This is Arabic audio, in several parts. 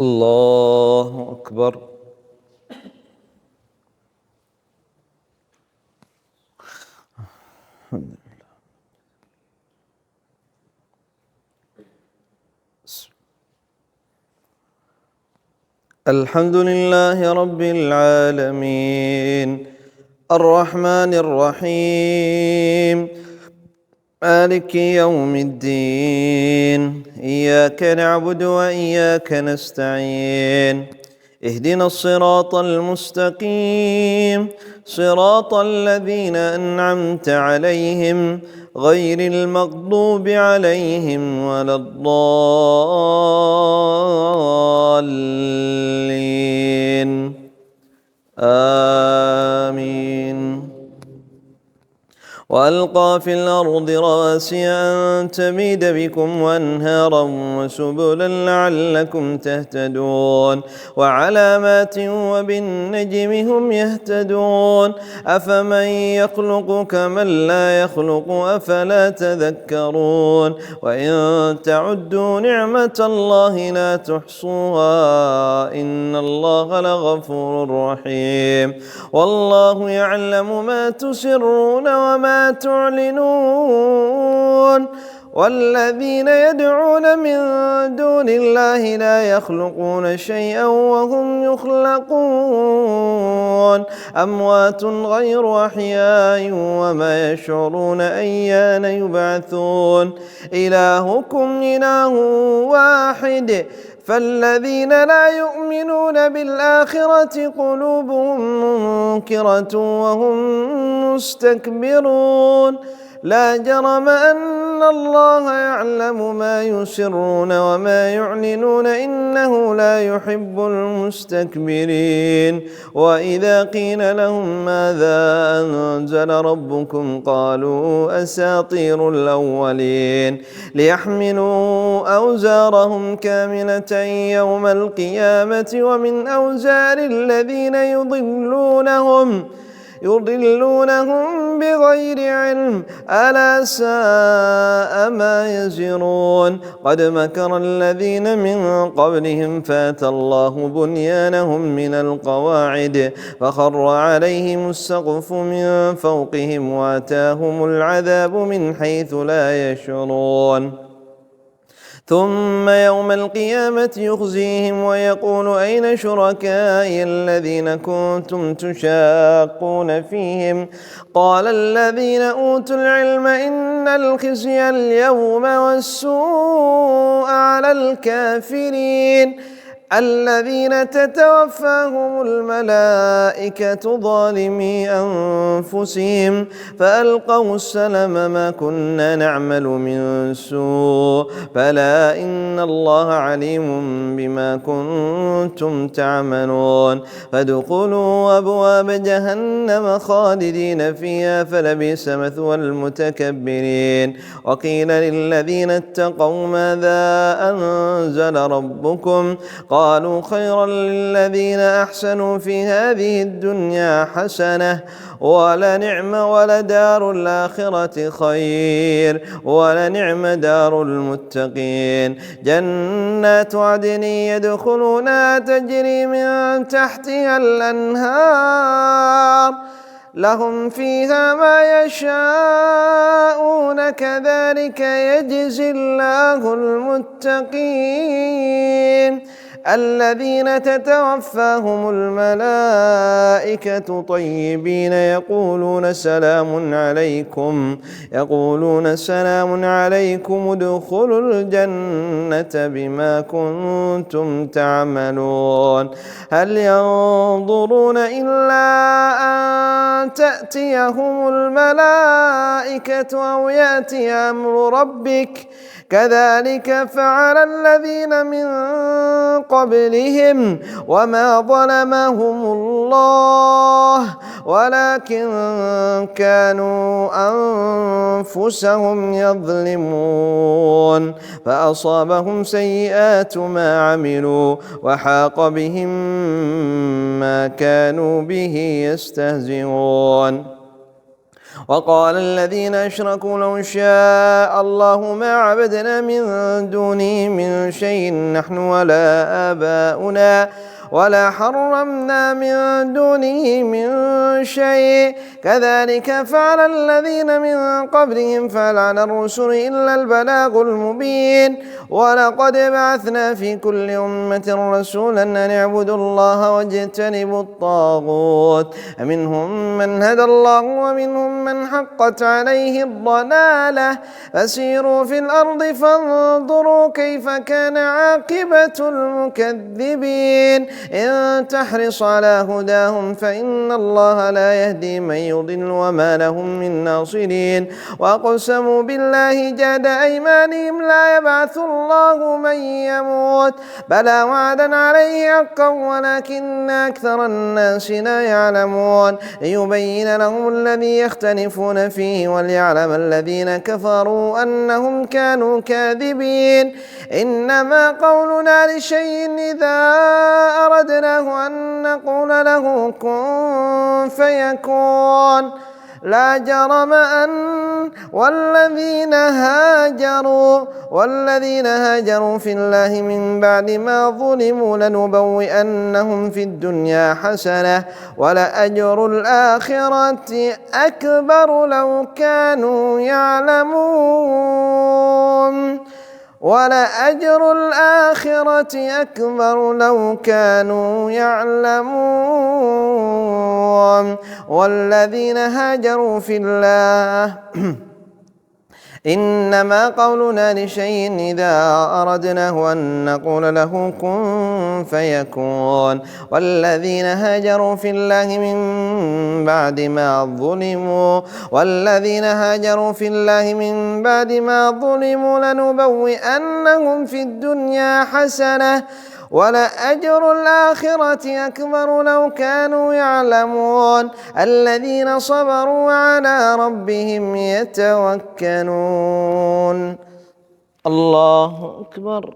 الله أكبر. الحمد لله رب العالمين الرحمن الرحيم مالك يوم الدين. إياك نعبد وإياك نستعين. اهدنا الصراط المستقيم صراط الذين أنعمت عليهم غير المغضوب عليهم ولا الضالين. آمين. وألقى في الأرض رواسي أن تميد بكم وأنهارا وسبلا لعلكم تهتدون وعلامات وبالنجم هم يهتدون. أفمن يخلق كمن لا يخلق أفلا تذكرون. وإن تعدوا نعمة الله لا تحصوها إن الله لغفور رحيم. والله يعلم ما تسرون وما تعلنون. والذين يدعون من دون الله لا يخلقون شيئا وهم يخلقون. أموات غير أحياء وما يشعرون أيان يبعثون. إلهكم إله واحد فالذين لا يؤمنون بالآخرة قلوبهم منكرة وهم مستكبرون. لا جرم أن الله يعلم ما يسرون وما يعلنون إنه لا يحب المستكبرين. وإذا قيل لهم ماذا أنزل ربكم قالوا أساطير الأولين ليحملوا أوزارهم كاملة يوم القيامة ومن أوزار الذين يضلونهم بغير علم ألا ساء ما يزرون. قد مكر الذين من قبلهم فاتى الله بنيانهم من القواعد فخر عليهم السقف من فوقهم واتاهم العذاب من حيث لا يشعرون. ثم يوم القيامة يخزيهم ويقول أين شركائي الذين كنتم تشاقون فيهم قال الذين أوتوا العلم إن الخزي اليوم والسوء على الكافرين الذين تتوفاهم الملائكة ظالمي أنفسهم فألقوا السلم ما كنا نعمل من سوء بلى إن الله عليم بما كنتم تعملون. فادخلوا أبواب جهنم خالدين فيها فلبئس مثوى المتكبرين. وقيل للذين اتقوا ماذا أنزل ربكم قالوا خيرا للذين أحسنوا في هذه الدنيا حسنة ولنعم ولدار الآخرة خير ولنعم دار المتقين. جنات عدن يدخلونها تجري من تحتها الأنهار لهم فيها ما يشاءون كذلك يجزي الله المتقين الذين تتوفاهم الملائكة طيبين يقولون سلام عليكم ادخلوا الجنة بما كنتم تعملون. هل ينظرون إلا أن تأتيهم الملائكة أو يأتي أمر ربك كذلك فعل الذين من قبلهم وما ظلمهم الله ولكن كانوا أنفسهم يظلمون. فأصابهم سيئات ما عملوا وحاق بهم ما كانوا به يستهزئون. وقال الذين أشركوا لو شاء الله ما عبدنا من دونه من شيء نحن ولا آباؤنا ولا حرمنا من دونه من شيء كذلك فعل الذين من قبلهم فهل على الرسل إلا البلاغ المبين ولقد بعثنا في كل أمة رسولا أن اعبدوا الله واجتنبوا الطاغوت فمنهم من هدى الله ومنهم من حقت عليه الضلالة فسيروا في الأرض فانظروا كيف كان عاقبة المكذبين إن تحرص على هداهم فإن الله لا يهدي من يضل وما لهم من ناصرين وأقسموا بالله جهد أيمانهم لا يبعث الله من يموت بلى وعدا عليه حقا ولكن أكثر الناس لا يعلمون ليبين لهم الذي يختلفون فيه وليعلم الذين كفروا أنهم كانوا كاذبين إنما قولنا لشيء إذا أردناه أن نقول له كن فيكون لا جرم أن والذين هاجروا في الله من بعد ما ظلموا لنبوئنهم في الدنيا حسنة ولأجر الآخرة أكبر لو كانوا يعلمون ولأجر الآخرة أكبر لو كانوا يعلمون والذين هاجروا في الله إنما قولنا لشيء إذا أردناه أن نقول له كن فيكون والذين هاجروا في الله من بعد ما ظلموا لنبوئنهم في الدنيا حسنة ولأجر الآخرة أكبر لو كانوا يعلمون الذين صبروا وعلى ربهم يتوكلون الله أكبر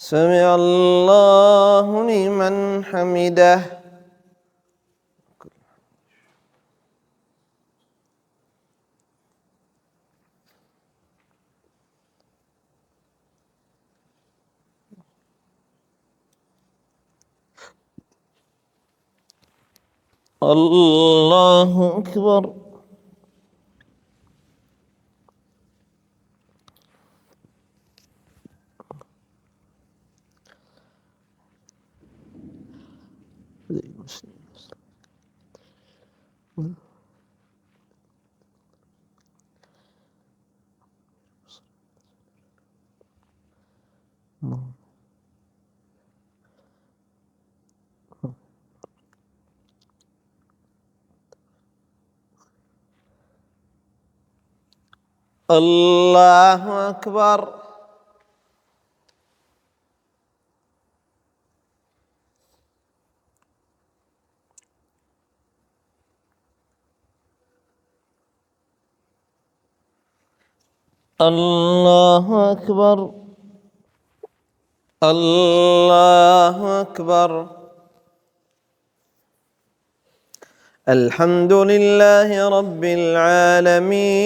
سمع الله لمن حمده الله أكبر الله أكبر الله أكبر الله أكبر الحمد لله رب العالمين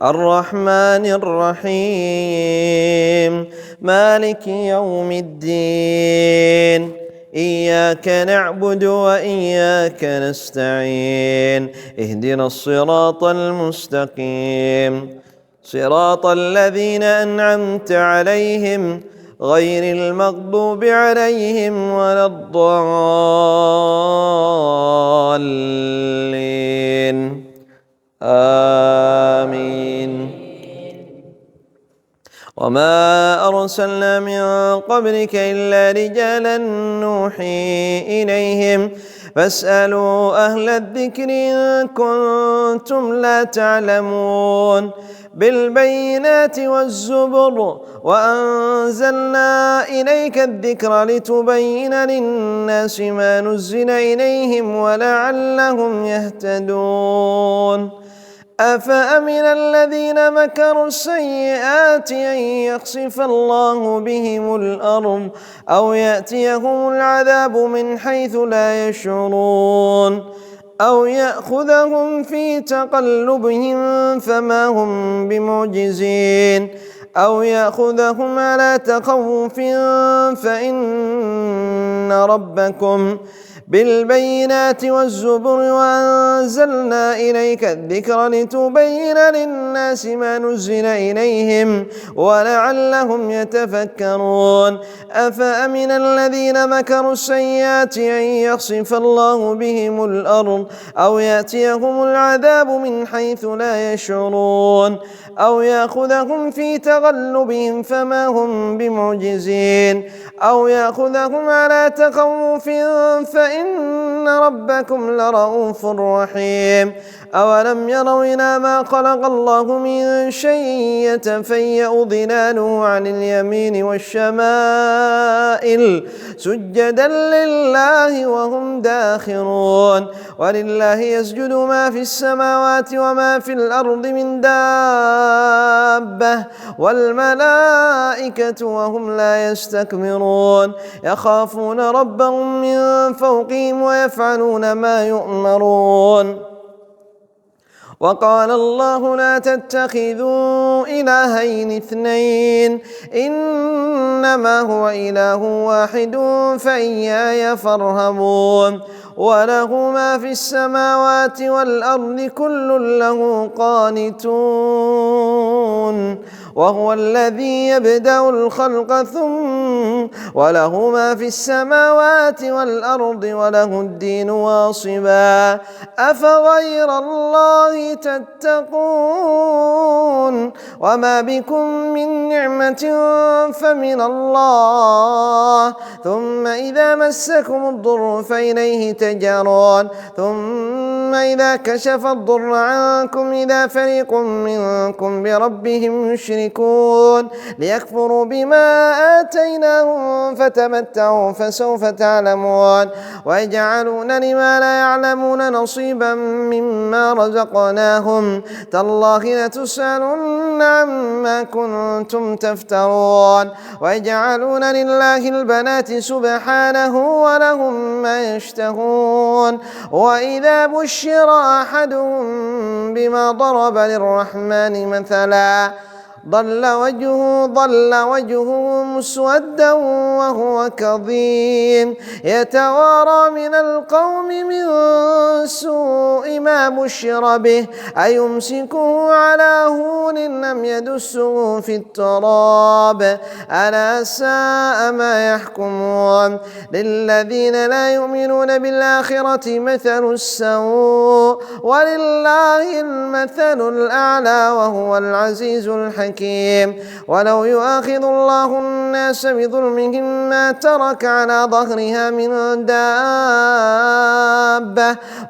الرحمن الرحيم مالك يوم الدين إياك نعبد وإياك نستعين اهدنا الصراط المستقيم صراط الذين أنعمت عليهم غير المغضوب عليهم ولا الضالين آمين وما أرسلنا من قبلك إلا رجالا نوحي إليهم فاسألوا أهل الذكر إن كنتم لا تعلمون بالبينات والزبر وأنزلنا إليك الذكر لتبين للناس ما نزل إليهم ولعلهم يهتدون أفأمن الذين مكروا السيئات أن يخسف الله بهم الأرض أو يأتيهم العذاب من حيث لا يشعرون أو يأخذهم في تقلبهم فما هم بمعجزين أو يأخذهم على تخوف فإن ربكم بالبينات والزبر وأنزلنا إليك الذكر لتبين للناس ما نزل إليهم ولعلهم يتفكرون أفأمن الذين مكروا السيئات أن يخسف الله بهم الأرض أو يأتيهم العذاب من حيث لا يشعرون أو يأخذهم في تغلبهم فما هم بمعجزين أو يأخذهم على تخوف فإن ربكم لرؤوف رحيم أولم يروا إلى ما خلق الله من شيء يتفيأ ظلاله عن اليمين والشمائل سجدا لله وهم داخرون ولله يسجد ما في السماوات وما في الأرض من دابة والملائكة وهم لا يستكبرون يخافون ربهم من فوقهم ويفعلون ما يؤمرون وقال الله لا تتخذوا إلهين اثنين إنما هو إله واحد فإياي فارهبون وله ما في السماوات والأرض كل له قانتون وهو الذي يبدأ الخلق ثم وله ما في السماوات والأرض وله الدين واصبا أفغير الله تتقون وما بكم من نعمة فمن الله ثم إذا مسكم الضر فإليه تجارون ثم إذا كشف الضر عنكم إذا فريق منكم بربهم يشركون ليكفروا بما آتيناهم فتمتعوا فسوف تعلمون ويجعلون لما لا يعلمون نصيبا مما رزقناهم تالله لتسألن عما كنتم تفترون ويجعلون لله البنات سبحانه ولهم ما يشتهون وإذا بشر أحدهم بما ضرب للرحمن مثلا ضل وجهه مسودا وهو كظيم يتوارى من القوم من سوء ما بشر به أيمسكه على هون أم يدسه في التراب ألا ساء ما يحكمون للذين لا يؤمنون بالآخرة مثل السوء ولله المثل الأعلى وهو العزيز الحكيم ولو يؤاخذ الله الناس بظلمهم ما ترك على ظهرها من دابة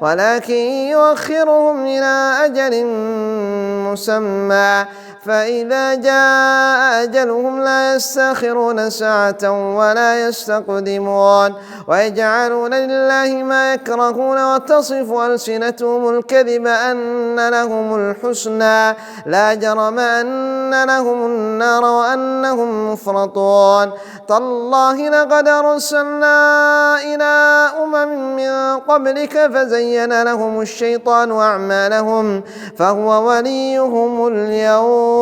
ولكن يؤخرهم إلى أجل مسمى فإذا جاء أجلهم لا يستأخرون ساعة ولا يستقدمون ويجعلون لله ما يكرهون وتصف ألسنتهم الكذب أن لهم الحسنى لا جرم أن لهم النار وأنهم مفرطون تالله لقد أرسلنا إلى أمم من قبلك فزين لهم الشيطان أعمالهم فهو وليهم اليوم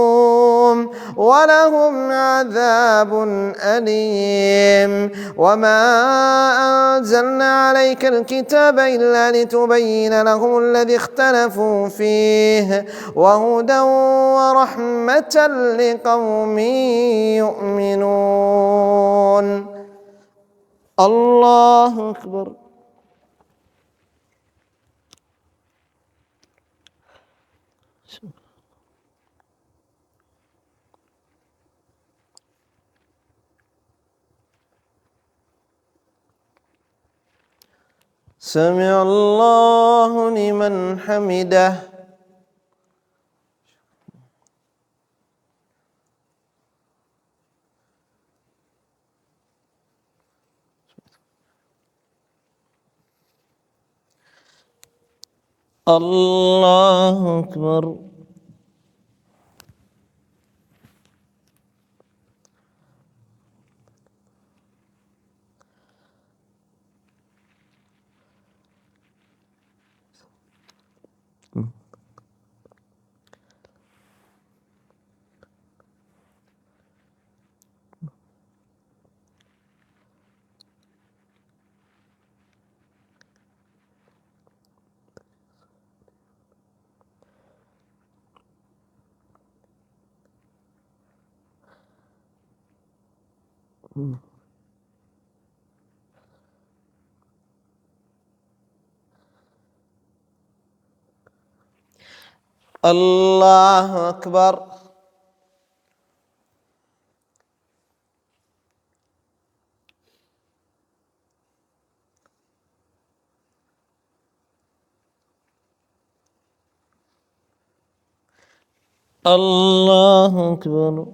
ولهم عذاب أليم وما أنزلنا عليك الكتاب إلا لتبين لهم الذي اختلفوا فيه وهدى ورحمة لقوم يؤمنون الله أكبر سمع الله لمن حمده. الله أكبر. الله أكبر. الله أكبر.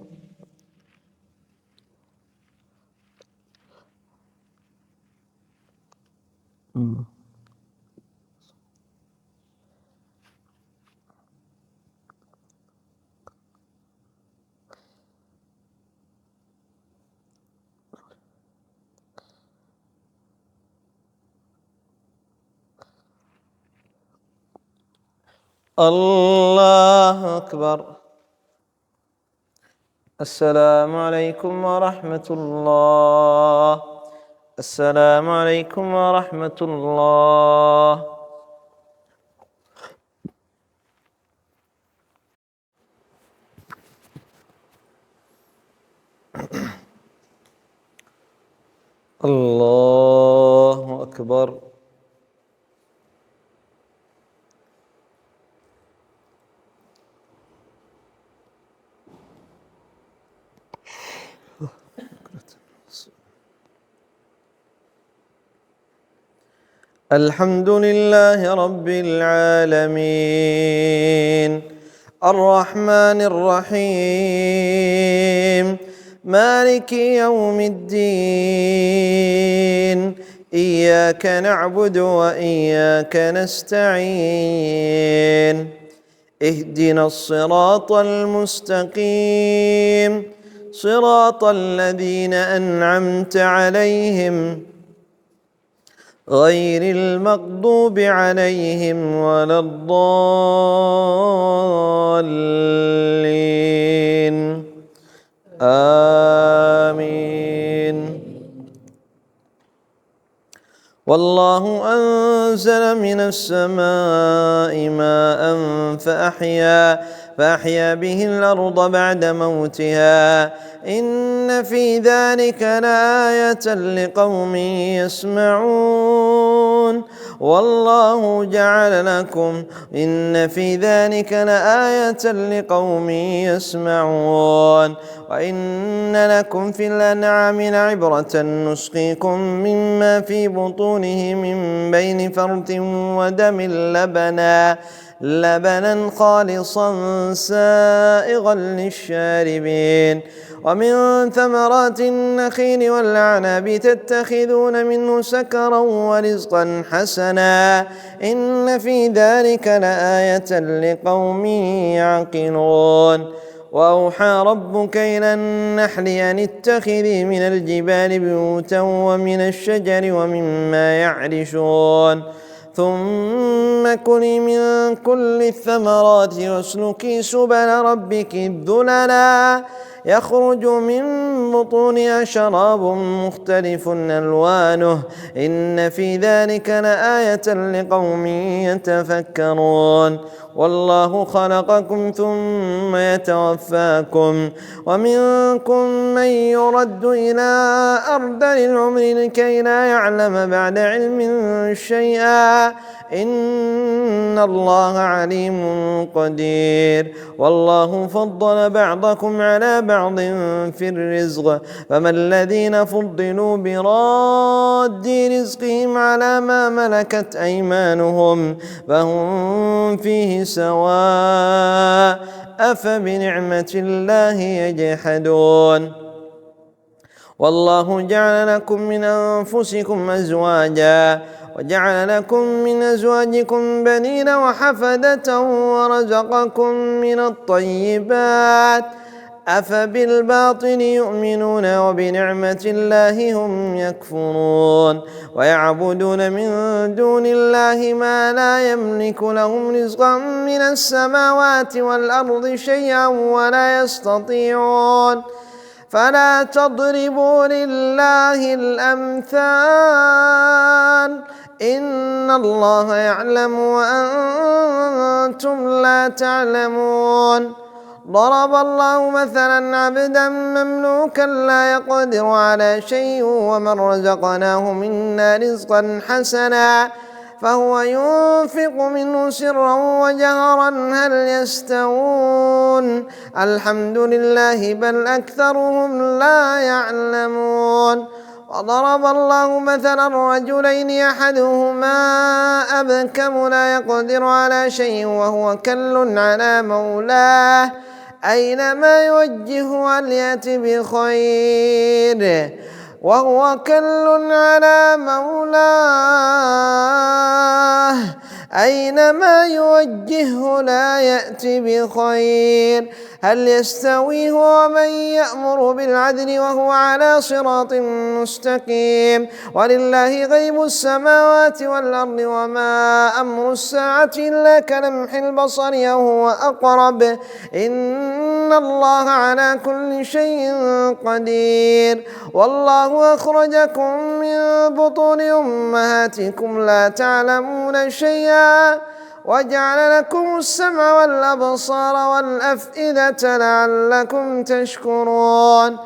الله أكبر. السلام عليكم ورحمة الله. السلام عليكم ورحمة الله. الله أكبر. الحمد لله رب العالمين الرحمن الرحيم مالك يوم الدين إياك نعبد وإياك نستعين اهدنا الصراط المستقيم صراط الذين أنعمت عليهم غير المغضوب عليهم ولا الضالين آمين. والله أنزل من السماء ماء فأحيا به الأرض بعد موتها إن في ذلك لآية لقوم يسمعون. والله جعل لكم إن في ذلك لآية لقوم يسمعون. وإن لكم في الأنعام لعبرة نسقيكم مما في بطونه من بين فرث ودم لبنا خالصا سائغا للشاربين ومن ثمرات النخيل والأعناب تتخذون منه سكرا ورزقا حسنا إن في ذلك لآية لقوم يعقلون. وأوحى ربك إلى النحل أن اتخذي من الجبال بيوتا ومن الشجر ومما يعرشون ثم كلي من كل الثمرات واسلكي سبل ربك ذللا يخرج من بطونها شراب مختلف ألوانه إن في ذلك لآية لقوم يتفكرون. والله خلقكم ثم يتوفاكم ومنكم من يرد إلى أرذل العمر لكي لا يعلم بعد علم شيئا إن الله عليم قدير. والله فضل بعضكم على بعض في الرزق الرزق فما الذين فضلوا براد رزقهم على ما ملكت أيمانهم فهم فيه سواء أفبنعمة الله يجحدون والله جعل لكم من أنفسكم أزواجا وجعل لكم من أزواجكم بنين وحفدة ورزقكم من الطيبات أفبالباطل يؤمنون وبنعمة الله هم يكفرون ويعبدون من دون الله ما لا يملك لهم رزقا من السماوات والأرض شيئا ولا يستطيعون فلا تضربوا لله الأمثال إن الله يعلم وأنتم لا تعلمون ضرب الله مثلا عبدا مملوكا لا يقدر على شيء ومن رزقناه منا رزقا حسنا فهو ينفق منه سرا وجهرا هل يستوون الحمد لله بل أكثرهم لا يعلمون وضرب الله مثلا رجلين أحدهما أبكم لا يقدر على شيء وهو كل على مولاه أينما يوجهه هل يأتي بخير وهو كل على مولاه أينما يوجهه لا يأتي بخير هل يستوي هو من يأمر بالعدل وهو على صراط مستقيم ولله غيب السماوات والأرض وما أمر الساعة إلا كلمح البصر وهو أقرب إن الله على كل شيء قدير والله أخرجكم من بطون أمهاتكم لا تعلمون شيئا وجعل لكم السمع والأبصار والأفئدة لعلكم تشكرون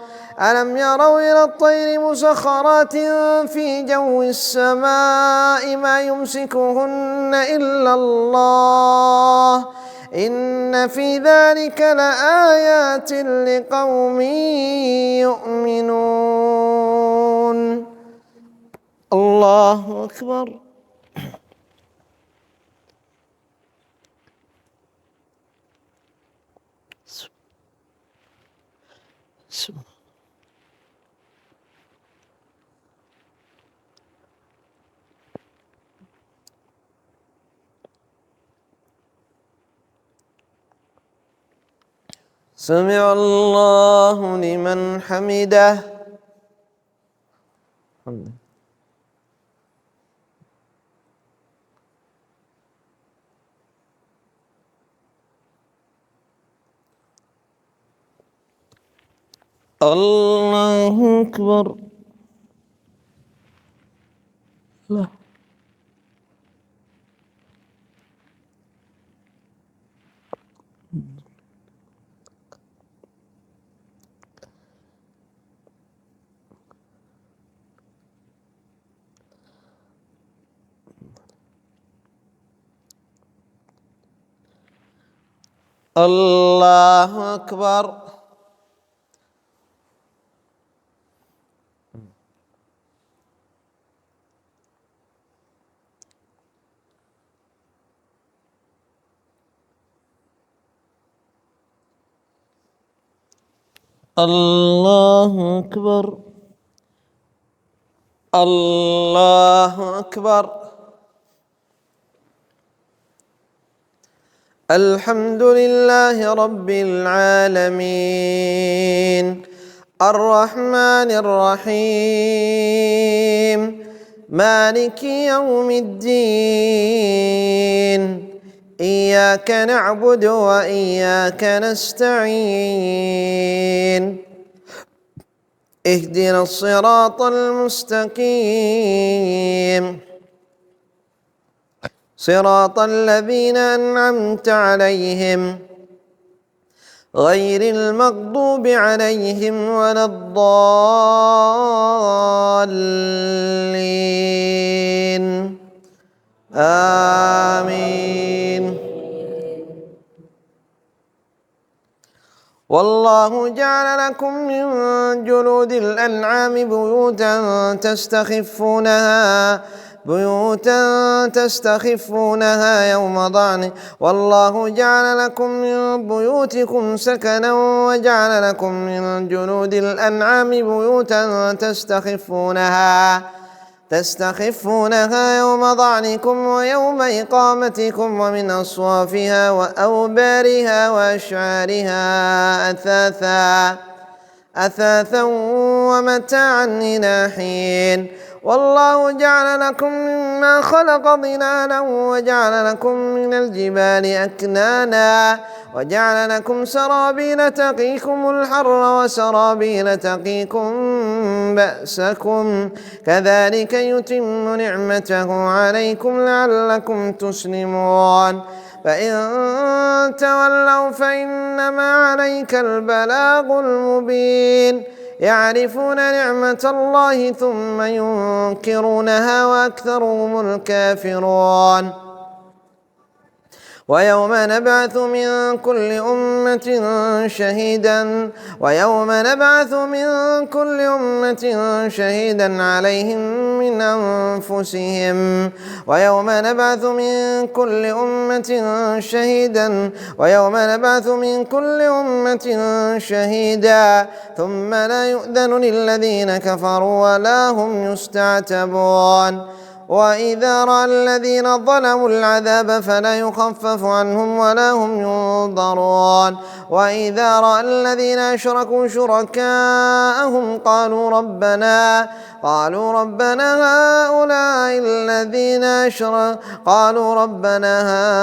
ألم يروا إلى الطير مسخرات في جو السماء ما يمسكهن إلا الله إن في ذلك لآيات لقوم يؤمنون الله أكبر سمع الله لمن حمده الله أكبر لا الله أكبر الله أكبر الله أكبر الحمد لله رب العالمين الرحمن الرحيم مالك يوم الدين إياك نعبد وإياك نستعين اهدنا الصراط المستقيم صراط الذين أنعمت عليهم غير المغضوب عليهم ولا الضالين آمين والله جعل لكم من جلود الأنعام بيوتا تستخفونها يوم ضعنه، والله جعل لكم من بيوتكم سكنا وجعل لكم من جلود الأنعام بيوتا تستخفونها يوم ضعنكم ويوم إقامتكم، ومن أصوافها وأوبارها وأشعارها أثاثا ومتاعا إلى حين. والله جعل لكم مما خلق ظلالا وجعل لكم من الجبال أكنانا وجعل لكم سرابيل تقيكم الحر وسرابيل تقيكم بأسكم، كذلك يتم نعمته عليكم لعلكم تسلمون. فإن تولوا فإنما عليك البلاغ المبين. يعرفون نعمة الله ثم ينكرونها وأكثرهم الكافرون. ويوم نبعث من كل أمة شهيدا عليهم من أنفسهم ويوم نبعث من كل أمة شهيدا ثم لا يؤذن للذين كفروا ولا هم يستعتبون. وإذا رأى الذين ظلموا العذاب فلا يخفف عنهم ولا هم ينظرون. وإذا رأى الذين أشركوا شركاءهم قالوا ربنا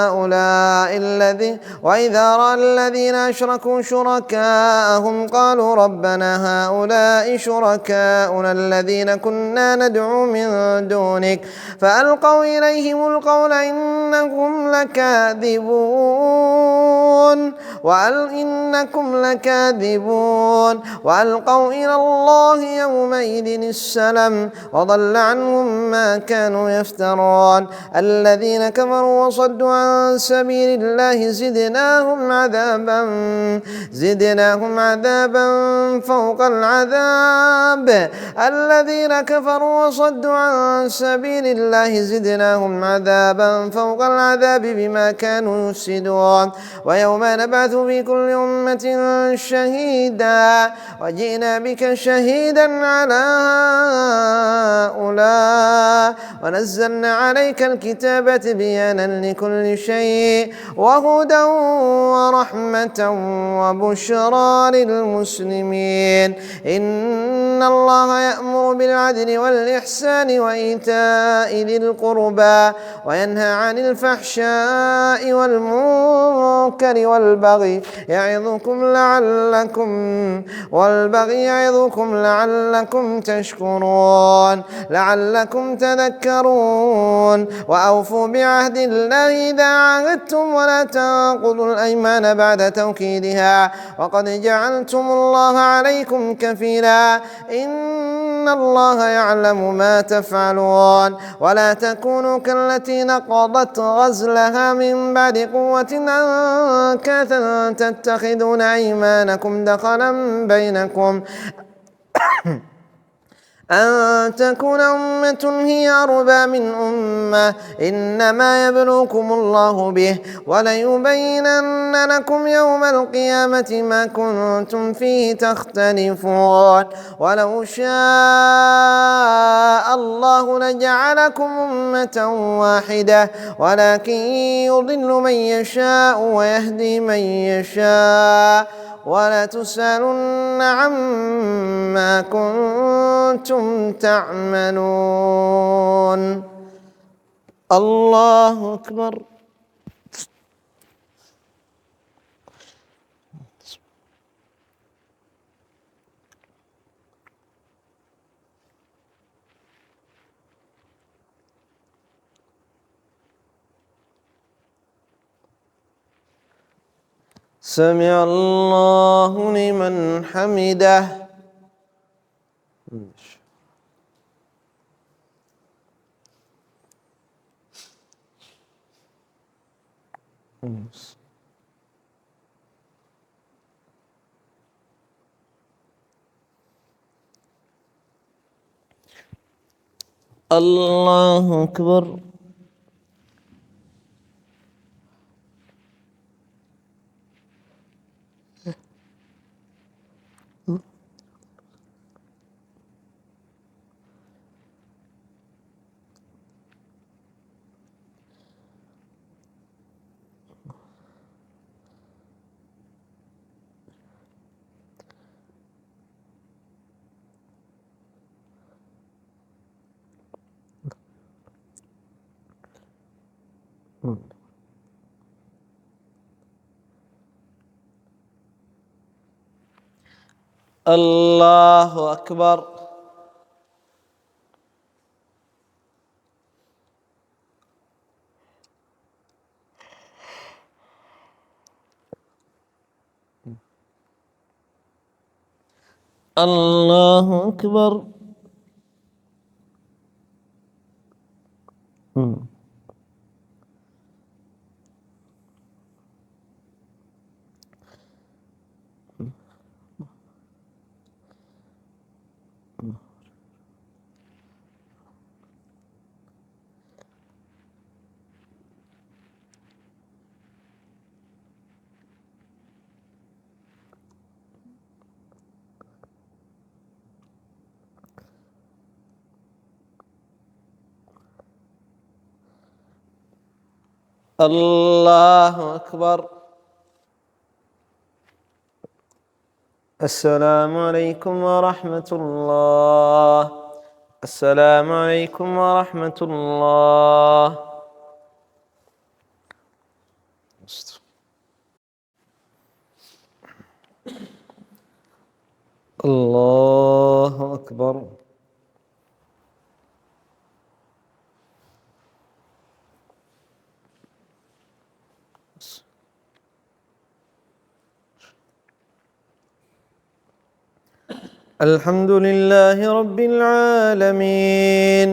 هؤلاء الذين وإذا رأى الذين أشركوا شركاءهم قالوا ربنا هؤلاء شركاؤنا الذين كنا ندعو من دونك فألقوا إليهم القول إنكم لكاذبون وألقوا إلى الله يومئذ السلم وضل عنهم ما كانوا يفترون. الذين كفروا وصدوا عن سبيل الله زدناهم عذابا فوق العذاب. الذين كفروا وصدوا عن سبيل الله زدناهم عذابا فوق العذاب بما كانوا يفسدون. ويوم نبعث في كل أمة شهيدا وجئنا بك شهيدا على هؤلاء ونزلنا عليك الكتاب تبيانا لكل شيء وهدى ورحمة وبشرى للمسلمين. إن الله يأمر بالعدل والإحسان وإيتاء ذي القربى وينهى عن الفحشاء والمنكر والبغي يعظكم لعلكم تشكرون لعلكم تذكرون. وأوفوا بعهد الله إذا عاهدتم ولا تنقضوا الأيمان بعد توكيدها وقد جعلتم الله عليكم كفيلا إن الله يعلم ما تفعلون. ولا تكونوا كالتي نقضت غزلها من بعد قوة أنكاثا تتخذون أيمانكم دخلا بينكم أن تكون أمة هي أربى من أمة إنما يبلوكم الله به وليبينن لكم يوم القيامة ما كنتم فيه تختلفون. ولو شاء الله لجعلكم أمة واحدة ولكن يضل من يشاء ويهدي من يشاء ولا تسألن عما كنتم تعملون. الله أكبر. سمع الله لمن حمده. الله أكبر. الله أكبر. الله أكبر. الله أكبر. السلام عليكم ورحمة الله. السلام عليكم ورحمة الله. الله أكبر. الحمد لله رب العالمين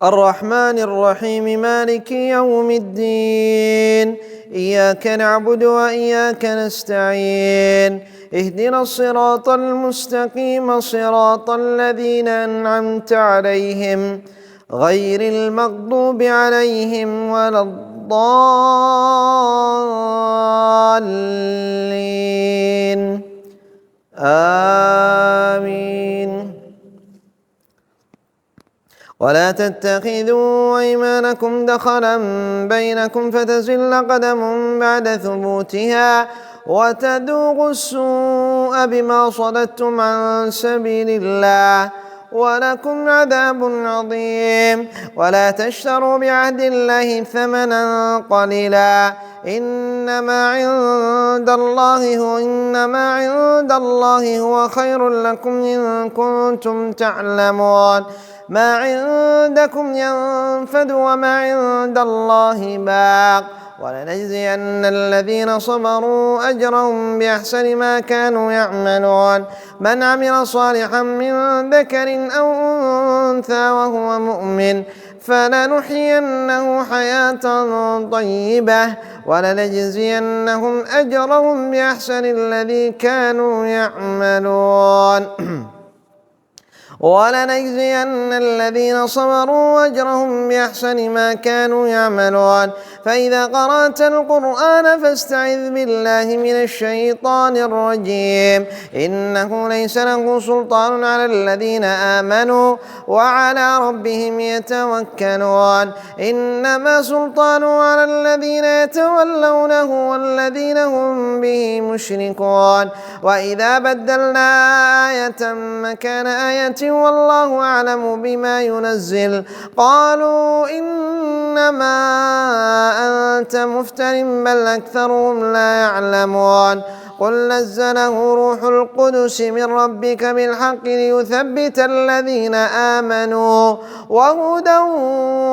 الرحمن الرحيم مالك يوم الدين إياك نعبد وإياك نستعين اهدنا الصراط المستقيم صراط الذين أنعمت عليهم غير المغضوب عليهم ولا الضالين آمين. ولا تتخذوا أيمانكم دخلا بينكم فتزل قدم بعد ثبوتها وتذوقوا السوء بما صددتم عن سبيل الله ولكم عذاب عظيم. ولا تشتروا بعهد الله ثمنا قليلا إنما عند الله هو خير لكم إن كنتم تعلمون. ما عندكم ينفد وما عند الله باق ولنجزين الذين صبروا أجرهم بأحسن ما كانوا يعملون. من عمل صالحا من ذكر أو أنثى وهو مؤمن فلنحيينه حياة طيبة ولنجزينهم أجرهم بأحسن الذي كانوا يعملون. ولنجزين الذين صبروا أجرهم بأحسن ما كانوا يعملون. فإذا قرأت القرآن فاستعذ بالله من الشيطان الرجيم إنه ليس له سلطان على الذين آمنوا وعلى ربهم يتوكلون. إنما سلطانه على الذين يتولونه والذين هم به مشركون. وإذا بدلنا آية مكان آية والله أعلم بما ينزل قالوا إنما أنت مفتر بل أكثرهم لا يعلمون. قل نزله روح القدس من ربك بالحق ليثبت الذين آمنوا وهدى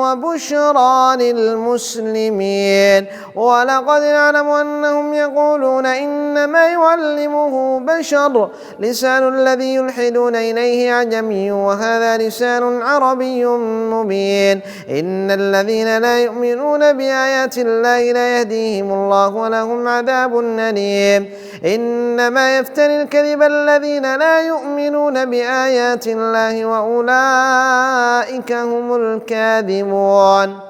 وبشرى للمسلمين. ولقد نعلم أنهم يقولون إنما يعلمه بشر لسان الذي يلحدون إليه عجمي وهذا لسان عربي مبين. إن الذين لا يؤمنون بآيات الله لا يهديهم الله ولهم عذاب أليم. إنما يفتري الكذب الذين لا يؤمنون بآيات الله وأولئك هم الكاذبون.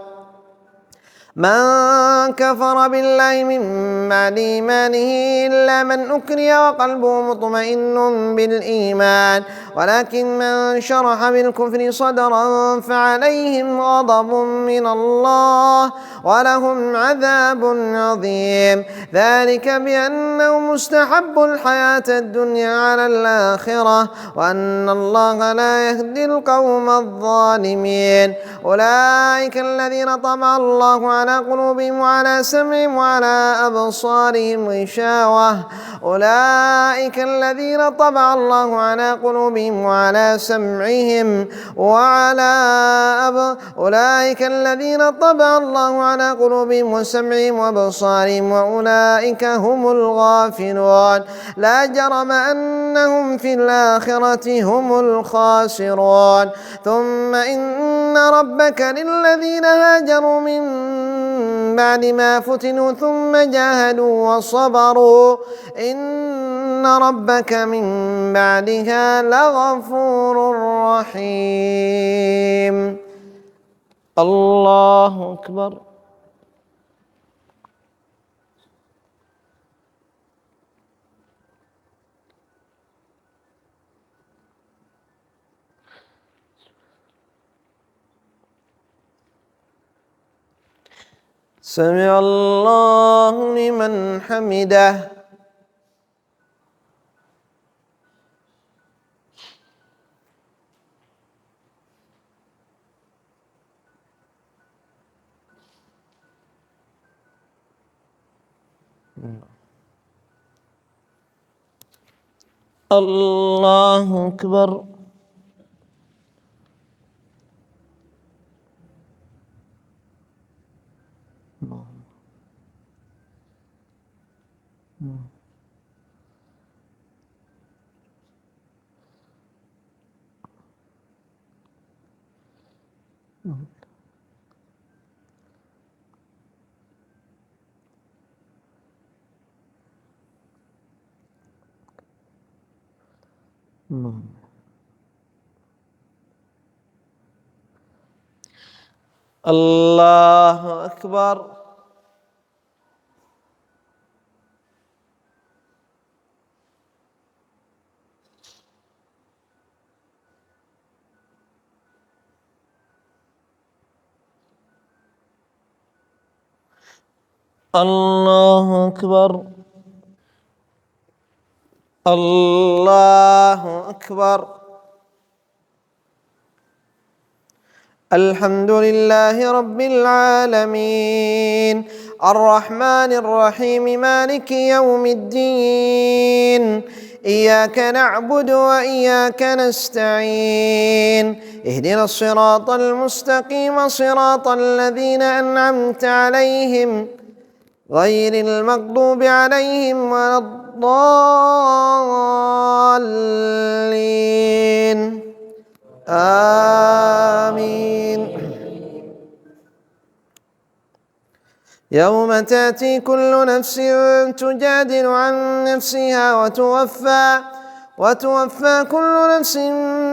من كفر بالله من بعد إيمانه إلا من أكره وقلبه مطمئن بالإيمان ولكن من شرح بالكفر صدرا فعليهم غضب من الله ولهم عذاب عظيم. ذلك بأنه مستحب الحياة الدنيا على الآخرة وأن الله لا يهدي القوم الظالمين. أولئك الذين طبع الله على قلوبهم وعلى سمعهم وعلى أبصارهم غشاوة. أولئك الذين طبع الله على قلوبهم وعلى سمعهم أولئك الذين طبع الله على قلوبهم وسمعهم وأبصارهم وأولئك هم الغافلون. لا جرم أنهم في الآخرة هم الخاسرون. ثم إن ربك للذين هاجروا من بعد ما فتنوا ثم جاهدوا وصبروا إن ربك من بعدها لغفور رحيم. الله أكبر. سمع الله لمن حمده. الله أكبر. الله أكبر. الله أكبر. الله أكبر. الحمد لله رب العالمين الرحمن الرحيم مالك يوم الدين إياك نعبد وإياك نستعين اهدنا الصراط المستقيم صراط الذين أنعمت عليهم غير المغضوب عليهم ولا الضالين آمين. يوم تأتي كل نفس تجادل عن نفسها وتوفى كل نفس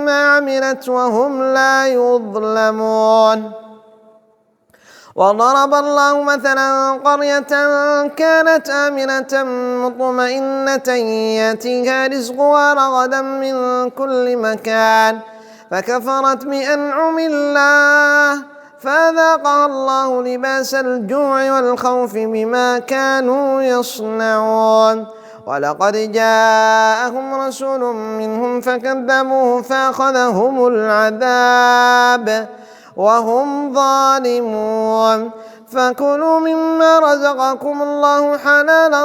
ما عملت وهم لا يظلمون. وضرب الله مثلا قرية كانت آمنة مطمئنة يأتيها رزقها رغدا من كل مكان فكفرت بأنعم الله فأذاقها الله لباس الجوع والخوف بما كانوا يصنعون. ولقد جاءهم رسول منهم فكذبوه فأخذهم العذاب وهم ظالمون. فكلوا مما رزقكم الله حلالا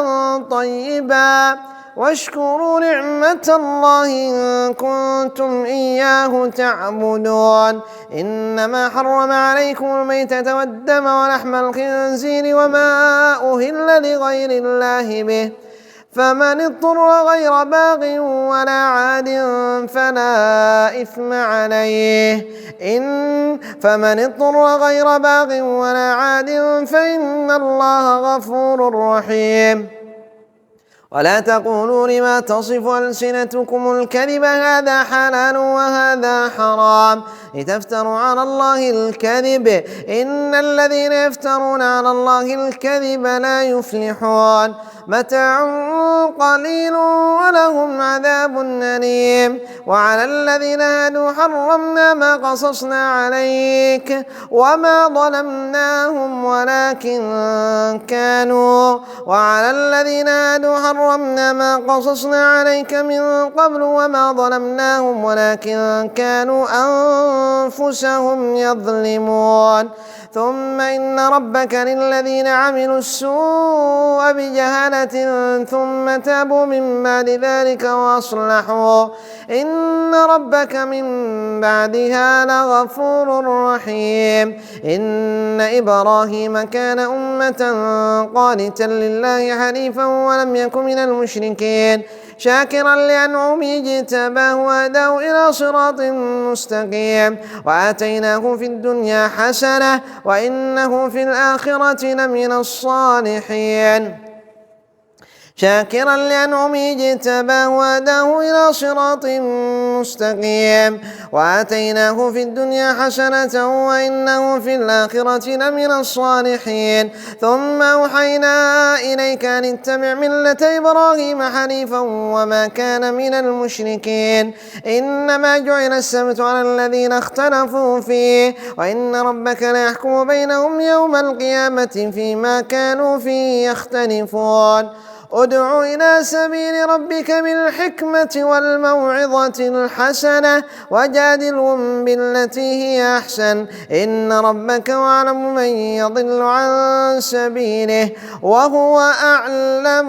طيبا واشكروا نعمة الله إن كنتم إياه تعبدون. إنما حرم عليكم الميتة والدم ولحم الخنزير وما أهل لغير الله به فمن اضطر غير باغ ولا عاد فلا إثم عليه فإن الله غفور رحيم. ولا تقولوا لما تصف ألسنتكم الكذب هذا حلال وهذا حرام لتفتروا على الله الكذب إن الذين يفترون على الله الكذب لا يفلحون متاع قليل ولهم عذاب أليم وعلى الذين هادوا حرمنا ما قصصنا عليك وما ظلمناهم ولكن كانوا وعلى الذين هادوا حرمنا ما قصصنا عليك من قبل وما ظلمناهم ولكن كانوا أنفسهم يظلمون ثم إن ربك للذين عملوا السوء بجهالة ثم تابوا من بعد ذلك وأصلحوا إن ربك من بعدها لغفور رحيم إن إبراهيم كان أمة قانتا لله حنيفا ولم يكن من المشركين شاكرا لأنعمه اجتباه وهداه إلى صراط مستقيم وآتيناه في الدنيا حسنة وإنه في الآخرة لمن الصالحين شاكرا لأنعمه اجتباه وهداه إلى صراط مستقيم وآتيناه في الدنيا حسنة وإنه في الآخرة لمن الصالحين ثم أوحينا إليك أن اتبع ملة إبراهيم حنيفا وما كان من المشركين إنما جعل السبت على الذين اختلفوا فيه وإن ربك ليحكم بينهم يوم القيامة فيما كانوا فيه يختلفون ادع إلى سبيل ربك بالحكمة والموعظة الحسنة وجادلهم بالتي هي أحسن إن ربك أعلم من يضل عن سبيله وهو أعلم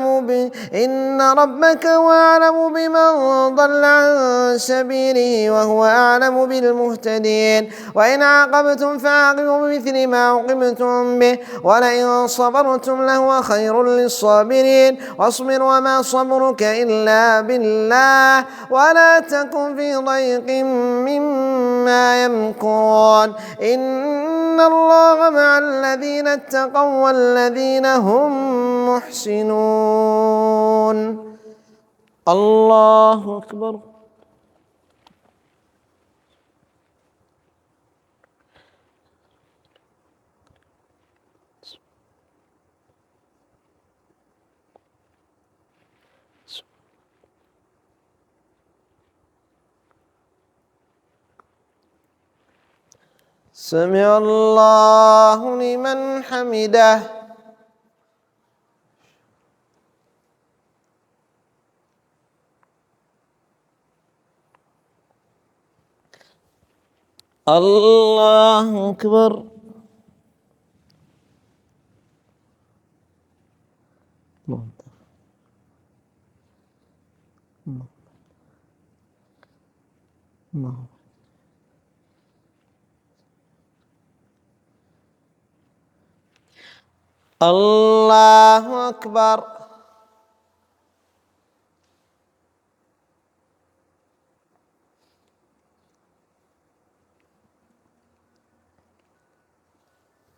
إن ربك أعلم بمن ضل عن سبيله وهو أعلم بالمهتدين وإن عاقبتم فعاقبوا بمثل ما عوقبتم به ولئن صبرتم لهو خير للصابرين واصبر وما صبرك إلا بالله ولا تكن في ضيق مما يمكرون إن الله مع الذين اتقوا والذين هم محسنون الله أكبر سمع الله لمن حمده الله أكبر الله أكبر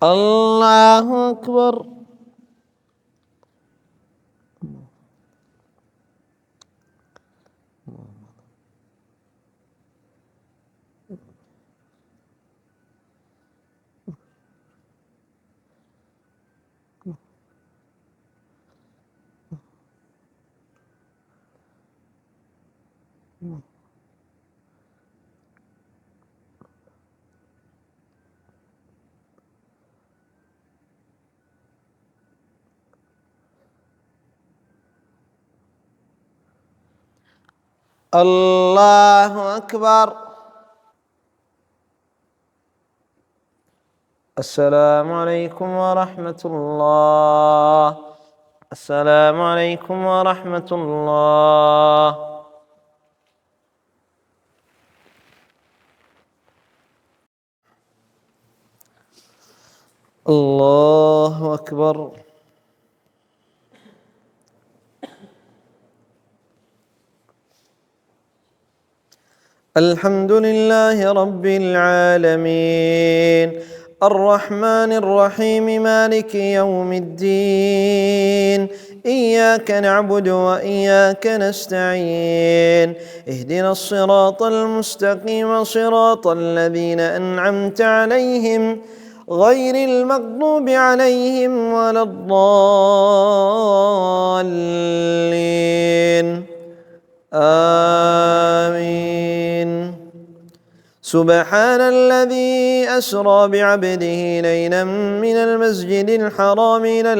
الله أكبر الله أكبر السلام عليكم ورحمة الله السلام عليكم ورحمة الله الله أكبر الحمد لله رب العالمين الرحمن الرحيم مالك يوم الدين إياك نعبد وإياك نستعين اهدنا الصراط المستقيم صراط الذين أنعمت عليهم غير المغضوب عليهم ولا الضالين آمين. سبحان الذي أسرى بعبده ليلا من المسجد الحرام إلى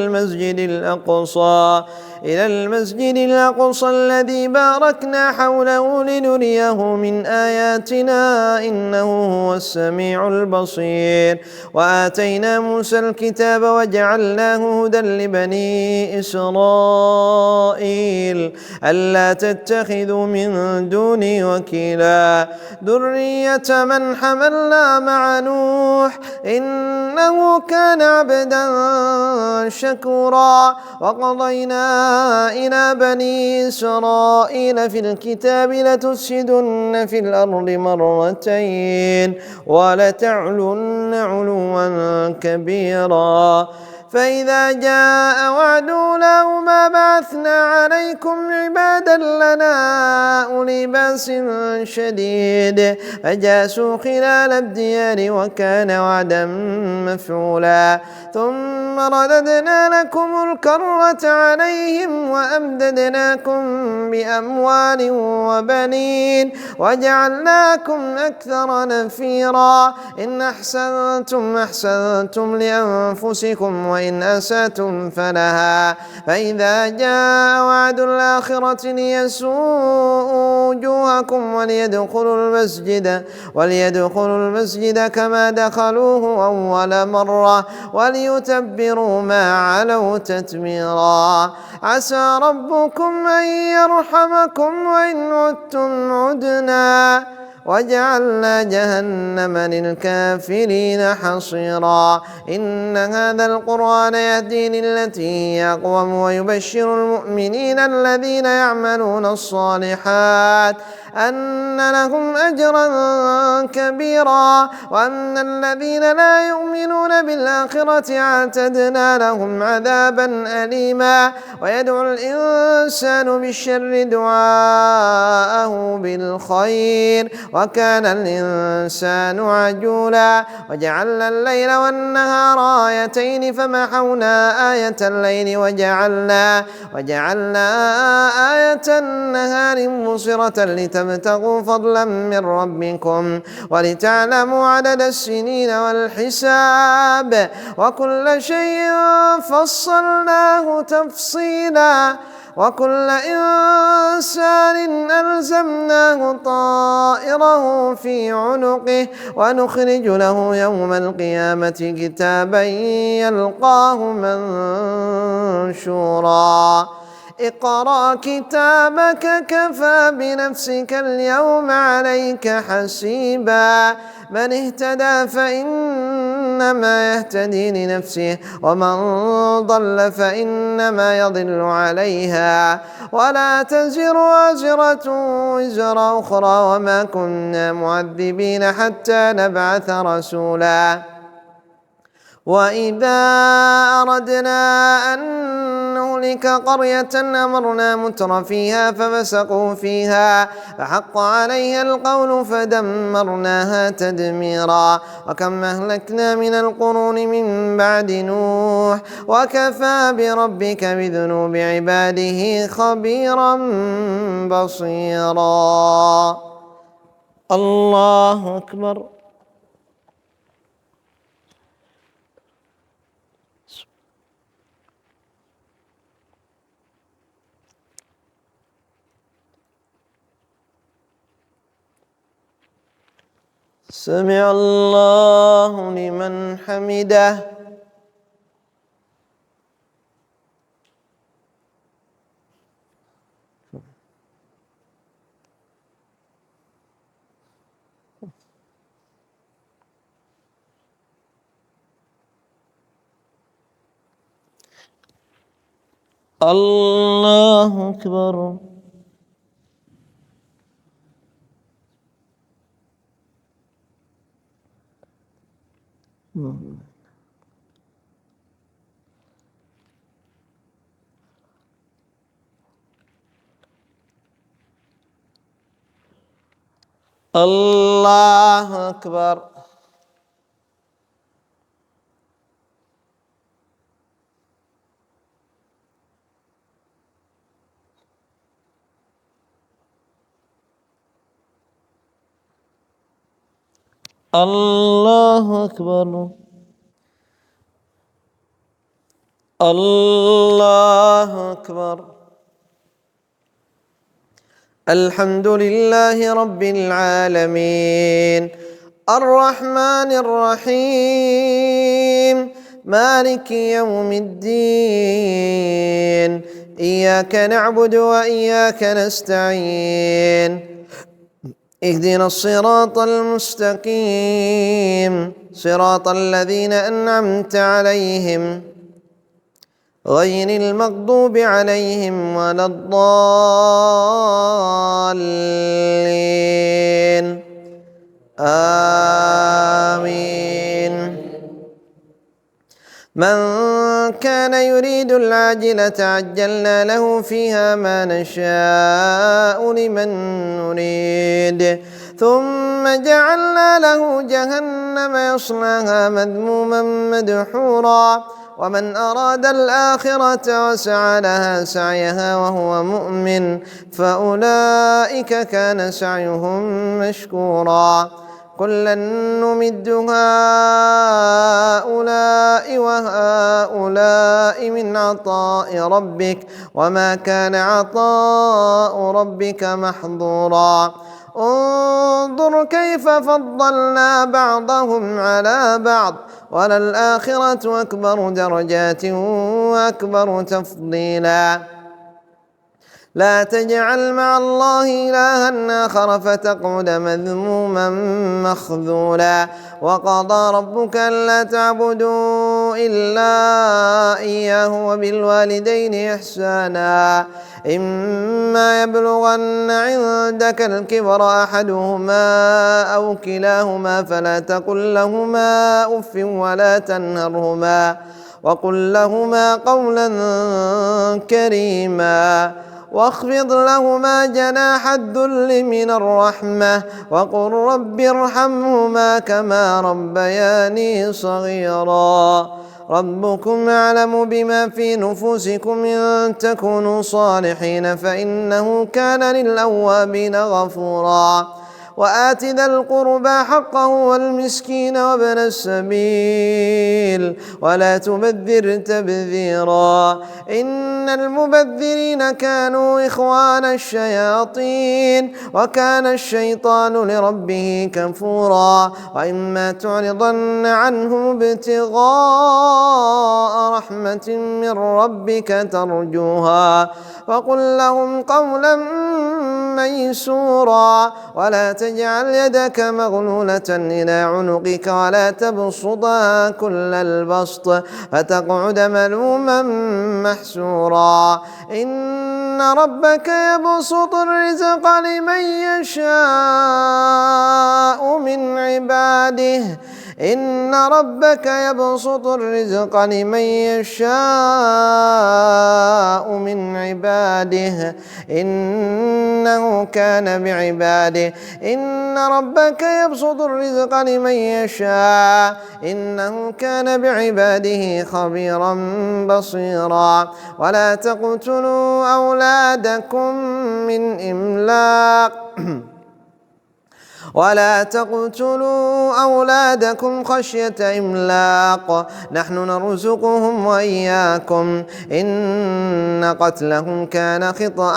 المسجد الأقصى الذي باركنا حوله لنريه من آياتنا إنه هو السميع البصير. وآتينا موسى الكتاب وجعلناه هدى لبني إسرائيل ألا تتخذوا من دوني وكيلا ذرية من حملنا مع نوح إنه كان عبدا شكورا. وقضينا إلى بني إسرائيل في الكتاب لتفسدن في الأرض مرتين ولتعلن علوا كبيرا. فإذا جاء وعد أولاهما بعثنا عليكم عبادا لنا أولي بأس شديد فجاسوا خلال الديار وكان وعدا مفعولا. ثم رددنا لكم الكرة عليهم وأمددناكم بأموال وبنين وجعلناكم أكثر نفيرا. إن أحسنتم لأنفسكم وإن أسأتم فلها. فإذا جاء وعد الآخرة ليسوءوا وجوهكم وليدخلوا المسجد كما دخلوه أول مرة وليتبروا ما علوا تتبيرا. عسى ربكم أن يرحمكم وإن عدتم عدنا وجعلنا جهنم للكافرين حصيرا. إن هذا القرآن يهدي للتي هي أقوم ويبشر المؤمنين الذين يعملون الصالحات أن لهم أجرا كبيرا وأن الذين لا يؤمنون بالآخرة اعتدنا لهم عذابا أليما. ويدعو الإنسان بالشر دعاءه بالخير وكان الإنسان عجولا. وجعلنا الليل والنهار آيتين فمحونا آية الليل وجعلنا آية النهار مبصرة لتبتغوا فضلا من ربكم ولتعلموا عدد السنين والحساب وكل شيء فصلناه تفصيلا. وكل إنسان ألزمناه طائره في عنقه ونخرج له يوم القيامة كتابا يلقاه منشورا. اقرأ كتابك كفى بنفسك اليوم عليك حسيبا. من اهتدى فإنما يهتدي لنفسه ومن ضل فإنما يضل عليها ولا تزر وازرة وزر أخرى وما كنا معذبين حتى نبعث رسولا. وإذا أردنا أن نهلك قرية أمرنا متر فيها ففسقوا فيها فحق عليها القول فدمرناها تدميرا. وكم أهلكنا من القرون من بعد نوح وكفى بربك بذنوب عباده خبيرا بصيرا. الله أكبر. سمع الله لمن حمده. الله أكبر. الله أكبر. الله أكبر. الله أكبر. الحمد لله رب العالمين الرحمن الرحيم مالك يوم الدين إياك نعبد وإياك نستعين اهدنا الصراط المستقيم صراط الذين أنعمت عليهم غير المغضوب عليهم ولا الضالين آمين. من كان يريد العاجلة عجلنا له فيها ما نشاء لمن نريد ثم جعلنا له جهنم يصلاها مذموما مدحورا ومن أراد الآخرة وسعى لها سعيها وهو مؤمن فأولئك كان سعيهم مشكورا كلا نمد هؤلاء وهؤلاء من عطاء ربك وما كان عطاء ربك محظورا انظر كيف فضلنا بعضهم على بعض وللآخرة أكبر درجات وأكبر تفضيلا لا تجعل مع الله إلها آخر فتقعد مذموما مخذولا وقضى ربك ألا تعبدوا إلا إياه وبالوالدين إحسانا إما يبلغن عندك الكبر أحدهما أو كلاهما فلا تقل لهما أف ولا تنهرهما وقل لهما قولا كريما واخفض لهما جناح الذل من الرحمة وقل رب ارحمهما كما ربياني صغيرا ربكم أعلم بما في نفوسكم إن تكونوا صالحين فإنه كان للأوابين غفورا وآت ذا القربى حقه والمسكين وابن السبيل ولا تبذر تبذيرا إن المبذرين كانوا إخوان الشياطين وكان الشيطان لربه كفورا وإما تعرضن عنهم ابتغاء رحمة من ربك ترجوها فقل لهم قولا ميسورا ولا تجعل يدك مغلولة إلى عنقك ولا تبسطها كل البسط فتقعد ملوما محسورا إن ربك يبسط الرزق لمن يشاء من عباده إن ربك يبسط الرزق لمن يشاء من عباده إنه كان بعباده إن ربك يبسط الرزق لمن يشاء إنه كان بعباده خبيرا بصيرا ولا تقتلوا أولادكم من إملاق ولا تقتلوا أولادكم خشية إملاق نحن نرزقهم وإياكم إن قتلهم كان خطأ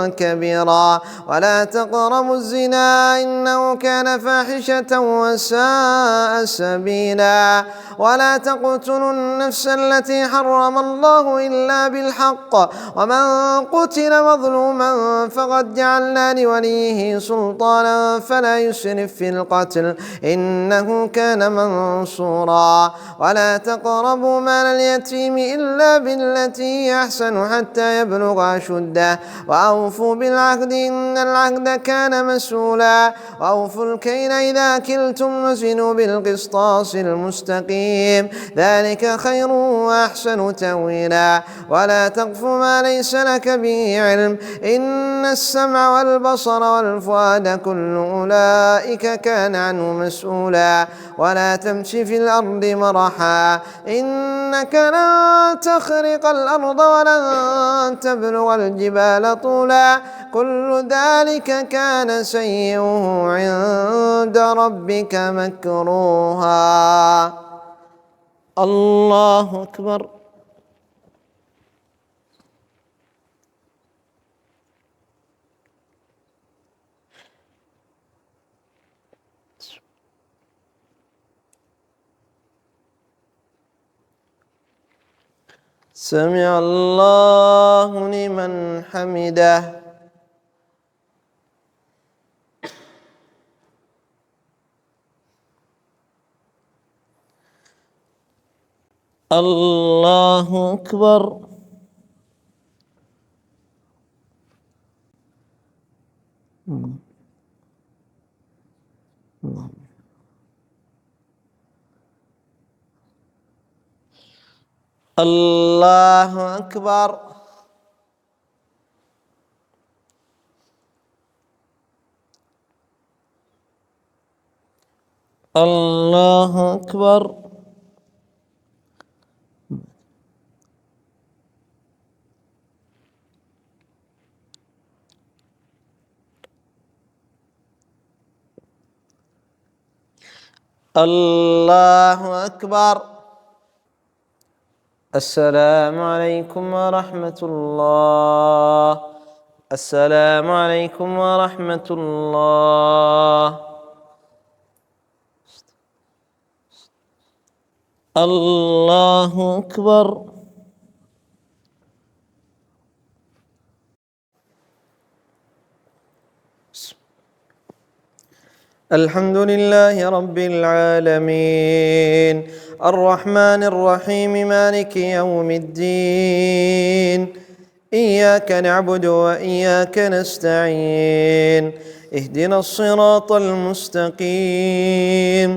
كبيرا ولا تقربوا الزنا إنه كان فاحشة وساء سبيلا ولا تقتلوا النفس التي حرم الله إلا بالحق ومن قتل مظلوما فقد جعلنا لوليه سلطانا ولا يسرف في القتل إنه كان منصورا ولا تقربوا مال اليتيم إلا بالتي هي أحسن حتى يبلغ أشده وأوفوا بالعهد إن العهد كان مسؤولا وأوفوا الكيل إذا كلتم وزنوا بالقسطاس المستقيم ذلك خير وأحسن تأويلا ولا تقف ما ليس لك به علم إن السمع والبصر والفؤاد كل أولئك كان عنه مسؤولا ولا تمش في الأرض مرحا إنك لن تخرق الأرض ولن تبلغ الجبال طولا كل ذلك كان سيئه عند ربك مكروها. الله أكبر. سمع الله لمن حمده. الله أكبر. الله أكبر. الله أكبر. الله أكبر. السلام عليكم ورحمة الله. السلام عليكم ورحمة الله. الله أكبر. الحمد لله رب العالمين الرحمن الرحيم مالك يوم الدين إياك نعبد وإياك نستعين اهدنا الصراط المستقيم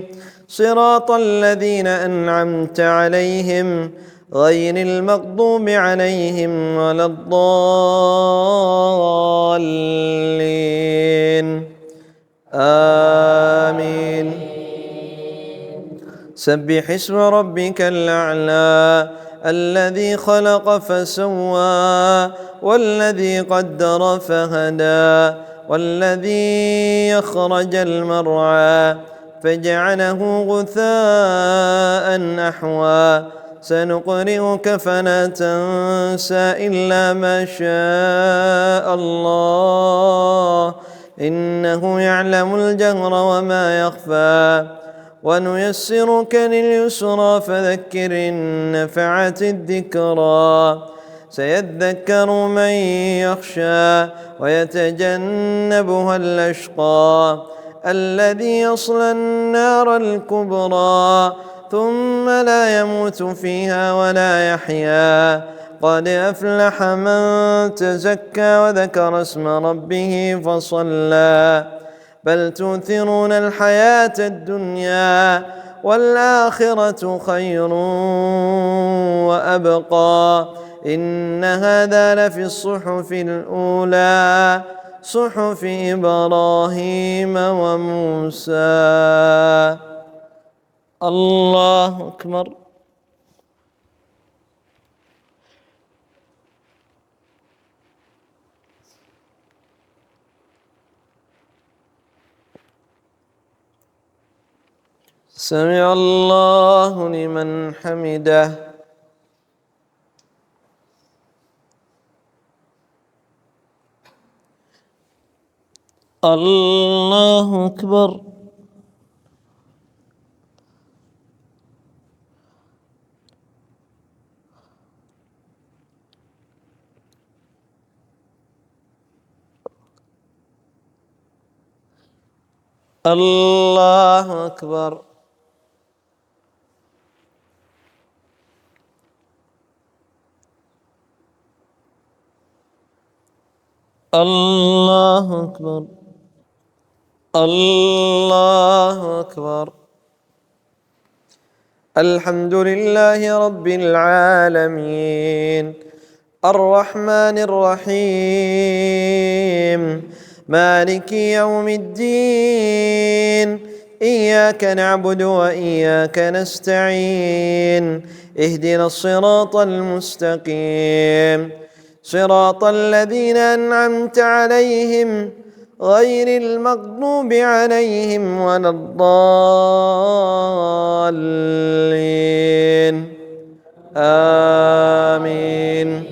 صراط الذين أنعمت عليهم غير المغضوب عليهم ولا الضالين آمين. سبح اسم ربك الأعلى الذي خلق فسوى والذي قدر فهدى والذي أخرج المرعى فجعله غثاء أحوى سنقرئك فلا تنسى إلا ما شاء الله إنه يعلم الجهر وما يخفى ونيسرك لليسرى فذكر إن نفعت الذكرى سيذكر من يخشى ويتجنبها الأشقى الذي يصلى النار الكبرى ثم لا يموت فيها ولا يحيا قد أفلح من تزكى وذكر اسم ربه فصلى بل تؤثرون الحياة الدنيا والآخرة خير وأبقى إن هذا لفي الصحف الأولى صحف إبراهيم وموسى. الله أكبر. سمع الله لمن حمده. الله أكبر. الله أكبر. الله أكبر. الله أكبر. الحمد لله رب العالمين الرحمن الرحيم مالك يوم الدين إياك نعبد وإياك نستعين اهدنا الصراط المستقيم صراط الذين أنعمت عليهم غير المغضوب عليهم ولا الضالين آمين.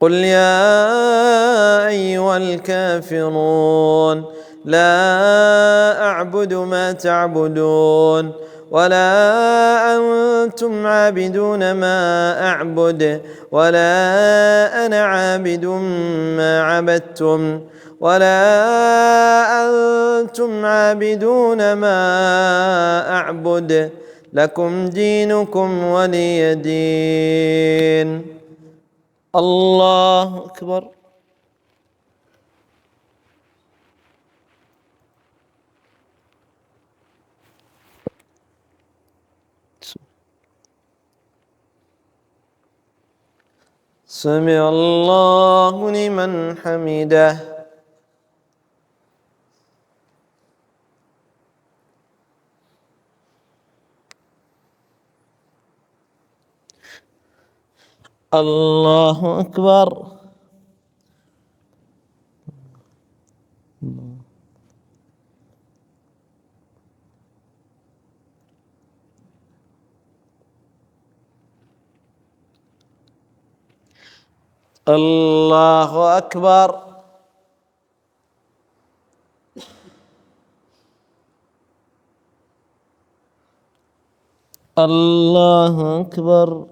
قل يا أيها الكافرون لا أعبد ما تعبدون ولا أنتم عابدون ما أعبد ولا أنا عابد ما عبدتم ولا أنتم عابدون ما أعبد لكم دينكم ولي دين. الله أكبر. سمع الله لمن حمده. الله أكبر. الله أكبر. الله أكبر.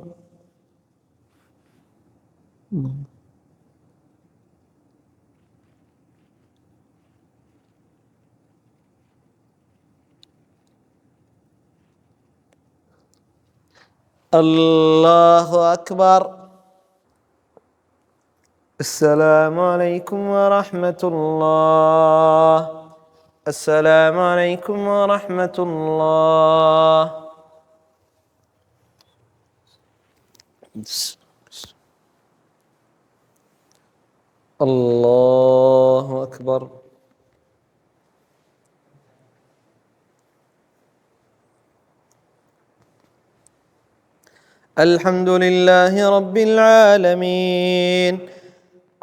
الله أكبر. السلام عليكم ورحمة الله. السلام عليكم ورحمة الله. الله أكبر. الحمد لله رب العالمين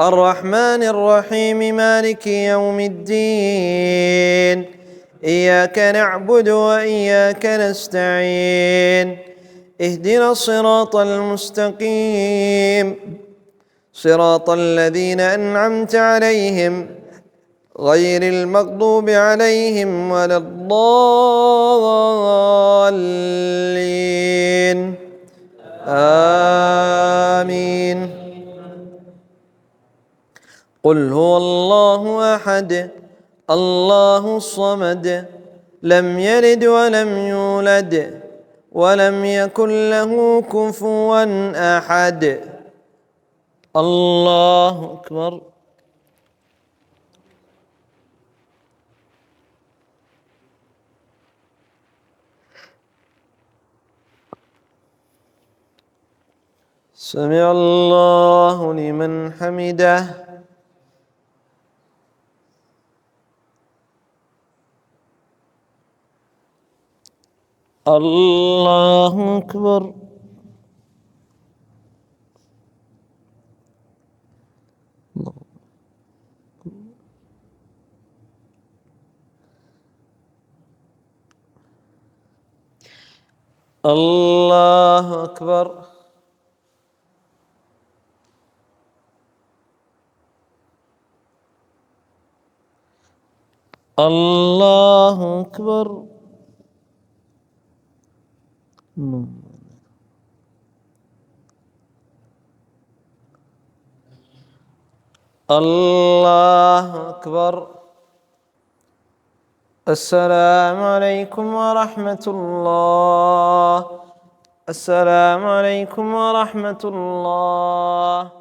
الرحمن الرحيم مالك يوم الدين إياك نعبد وإياك نستعين اهدنا الصراط المستقيم صراط الذين أنعمت عليهم غير المغضوب عليهم ولا الضالين آمين. قل هو الله أحد الله الصمد لم يلد ولم يولد ولم يكن له كفوا أحد. الله أكبر. سمع الله لمن حمده. الله أكبر. الله أكبر. الله أكبر. الله أكبر. السلام عليكم ورحمة الله. السلام عليكم ورحمة الله.